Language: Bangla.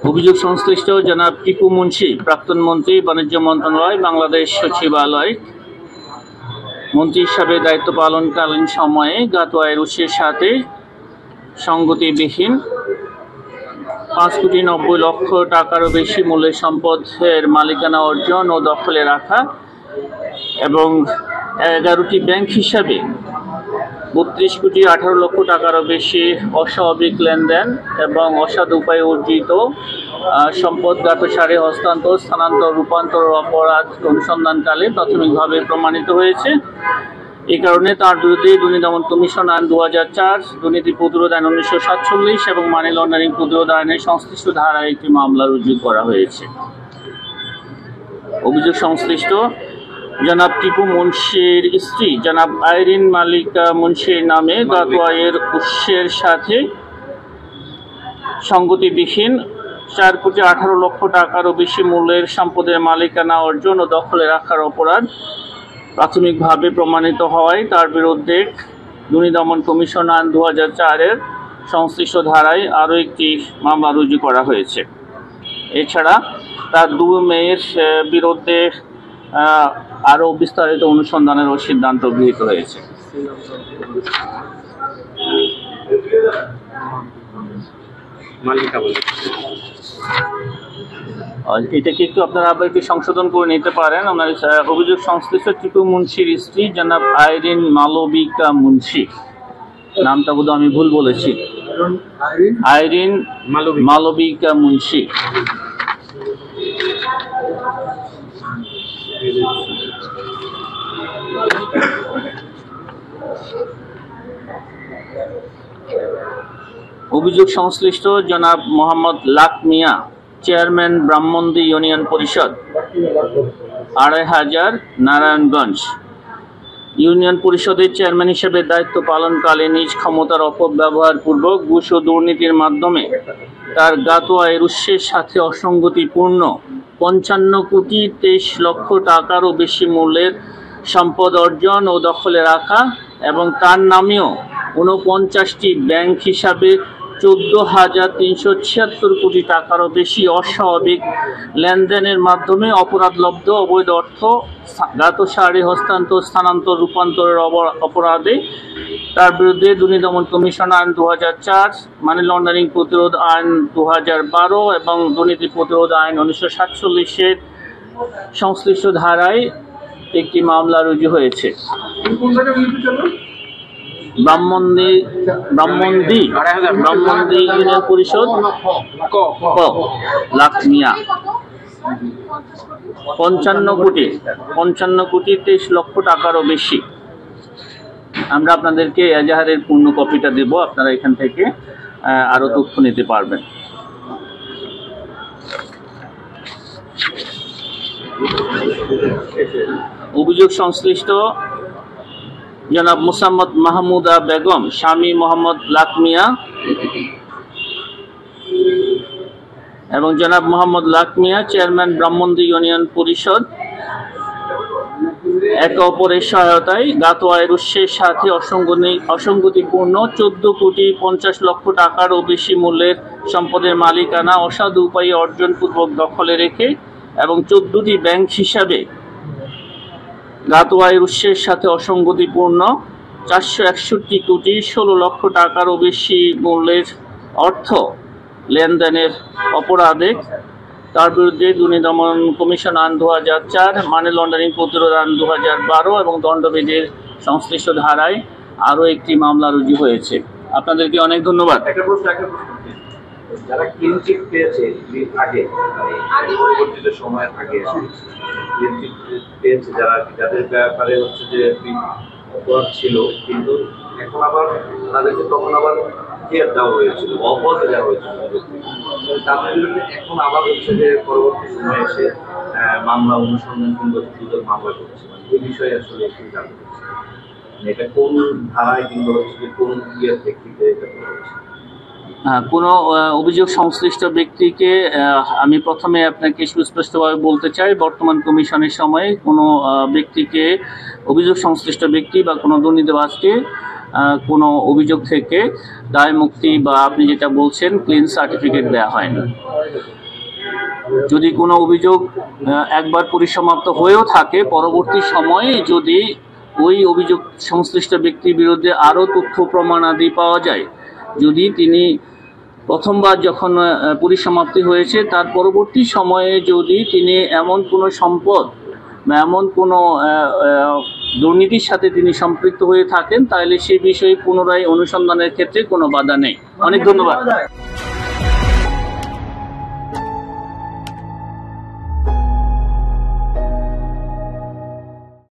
অভিযোগ সংশ্লিষ্ট জনাব টিপু মুন্সি, প্রাক্তন মন্ত্রী, বাণিজ্য মন্ত্রণালয়, বাংলাদেশ সচিবালয় মন্ত্রী হিসাবে দায়িত্ব পালনকালীন সময়ে জ্ঞাত আয়ের উৎসের সাথে সঙ্গতিবিহীন 5,90,00,000 টাকারও বেশি মূল্যের সম্পদের মালিকানা অর্জন ও দখলে রাখা এবং 11টি ব্যাংক হিসাবে 32,18,00,000 টাকারও বেশি অস্বাভাবিক লেনদেন এবং অসাধু উপায়ে অর্জিত সম্পদ জ্ঞাতসারে হস্তান্তর, স্থানান্তর, রূপান্তর অপরাধ অনুসন্ধানকালে প্রাথমিকভাবে প্রমাণিত হয়েছে। এই কারণে তার বিরুদ্ধে দুর্নীতি দমন কমিশন আইন 2004, দুর্নীতি প্রতিরোধ আইন 1947 এবং মানি লন্ডারিং প্রতিরোধ আইনের সংশ্লিষ্ট ধারায় একটি মামলা রুজু করা হয়েছে। অভিযোগ সংশ্লিষ্ট জনাব টিপু মুন্সির স্ত্রী জনাব আইরিন মালিকা মুন্সির নামে জ্ঞাত আয়ের উৎসের সাথে সঙ্গতিবিহীন 4,18,00,000 টাকারও বেশি মূল্যের সম্পদের মালিকানা অর্জন ও দখলে রাখার অপরাধ প্রাথমিকভাবে প্রমাণিত হওয়ায় তার বিরুদ্ধে দুর্নীতি দমন কমিশন আইন 2004-এর সংশ্লিষ্ট ধারায় আরও একটি মামলা রুজু করা হয়েছে। এছাড়া তার 2 মেয়ের বিরুদ্ধে আরও বিস্তারিত অনুসন্ধানেরও সিদ্ধান্ত গৃহীত হয়েছে। এটাকে একটু আপনারা আবার একটু সংশোধন করে নিতে পারেন। ওনার অভিযোগ সংশ্লিষ্ট টিপু মুন্সির স্ত্রী জনাব আইরিন মালবিকা মুন্সি, নামটা বোধহয় আমি ভুল বলেছি, আইরিন মালবিকা মুন্সি। অভিযোগ সংশ্লিষ্ট জনাব মোহাম্মদ লাক মিয়া, চেয়ারম্যান ব্রাহ্মণদী ইউনিয়ন পরিষদ, 2,500 নারায়ণগঞ্জ। ইউনিয়ন পরিষদের চেয়ারম্যান হিসেবে দায়িত্ব পালনকালে নিজ ক্ষমতার অপব্যবহার পূর্বক ঘুষ ও দুর্নীতির মাধ্যমে তার জ্ঞাত আয়ের উৎসের সাথে অসঙ্গতিপূর্ণ 55,23,00,000 টাকারও বেশি মূল্যের সম্পদ অর্জন ও দখলে রাখা এবং তার নামেও 49টি ব্যাংক হিসাবে 14,376 কোটি টাকারও বেশি অস্বাভাবিক লেনদেনের মাধ্যমে অপরাধলব্ধ অবৈধ অর্থ জ্ঞাতসারে হস্তান্তর, স্থানান্তর, রূপান্তরের অপরাধে তার বিরুদ্ধে দুর্নীতি দমন কমিশন আইন 2004, মানি লন্ডারিং প্রতিরোধ আইন 2012 এবং দুর্নীতি প্রতিরোধ আইন 1947-এর সংশ্লিষ্ট ধারায় একটি মামলা রুজু হয়েছে। ব্রাহ্মণদী ইউনিয়ন পরিষদ, লাক মিয়া। 55,23,00,000 টাকারও বেশি। আমরা আপনাদেরকে এজাহারের পূর্ণ কপিটা দেব, আপনারা এখান থেকে আরো তথ্য নিতে পারবেন। অভিযোগ সংশ্লিষ্ট জনাব মুসাম্মদ মাহমুদা বেগম, স্বামী মোহাম্মদ লাক মিয়া এবং জনাব মোহাম্মদ লাক মিয়া, চেয়ারম্যান ব্রাহ্মণদী ইউনিয়ন পরিষদ, একে অপরের সহায়তায় জ্ঞাত আয়ের উৎসের সাথে অসঙ্গতিপূর্ণ 14,50,00,000 টাকারও বেশি মূল্যের সম্পদের মালিকানা অসাধু উপায়ে অর্জনপূর্বক দখলে রেখে এবং 14টি ব্যাংক হিসাবে জ্ঞাত আয়ের উৎসের সাথে অসঙ্গতিপূর্ণ 461,16,00,000 টাকারও বেশি মূল্যের অর্থ লেনদেনের অপরাধে তার বিরুদ্ধে দুর্নীতি দমন কমিশন আইন 2004, মানি লন্ডারিং প্রতিরোধ আইন 2012 এবং দণ্ডবিধির সংশ্লিষ্ট ধারায় আরও একটি মামলা রুজু হয়েছে। আপনাদেরকে অনেক ধন্যবাদ। যারা ক্লিনচিট পেয়েছে আগে পরিবর্তিত সময়ের আগে ক্লিনচিট পেয়েছে, যাদের ব্যাপারে হচ্ছে যে অপরাধ ছিল, কিন্তু এখন আবার তাদেরকে তখন আবার ক্লিয়ার দেওয়া হয়েছিল, অব্যাহতি দেওয়া হয়েছিল, তাদের বিরুদ্ধে এখন আবার হচ্ছে যে পরবর্তী সময়ে এসে মামলা অনুসন্ধান কিংবা দুদক মামলা করছে। এই বিষয়ে আসলে একটু জানতে চাচ্ছি, এটা কোন ধারায় কিংবা হচ্ছে যে কোন ইয়ের প্রেক্ষিতে এটা করা হয়েছে? কোনো অভিযোগ সংশ্লিষ্ট ব্যক্তিকে আমি প্রথমে আপনাকে সুস্পষ্টভাবে বলতে চাই, বর্তমান কমিশনের সময়ে কোনো ব্যক্তিকে, অভিযোগ সংশ্লিষ্ট ব্যক্তি বা কোনো দুর্নীতিবাজকে কোনো অভিযোগ থেকে দায় মুক্তি বা আপনি যেটা বলছেন ক্লিন সার্টিফিকেট দেওয়া হয় না। যদি কোনো অভিযোগ একবার পরিসমাপ্ত হয়েও থাকে, পরবর্তী সময়ে যদি ওই অভিযোগ সংশ্লিষ্ট ব্যক্তির বিরুদ্ধে আরও তথ্য প্রমাণাদি পাওয়া যায়, যদি তিনি প্রথমবার যখন পরিসমাপ্তি হয়েছে তার পরবর্তী সময়ে যদি তিনি এমন কোনো সম্পদ বা এমন কোনো দুর্নীতির সাথে তিনি সম্পৃক্ত হয়ে থাকেন, তাহলে সে বিষয়ে পুনরায় অনুসন্ধানের ক্ষেত্রে কোনো বাধা নেই। অনেক ধন্যবাদ।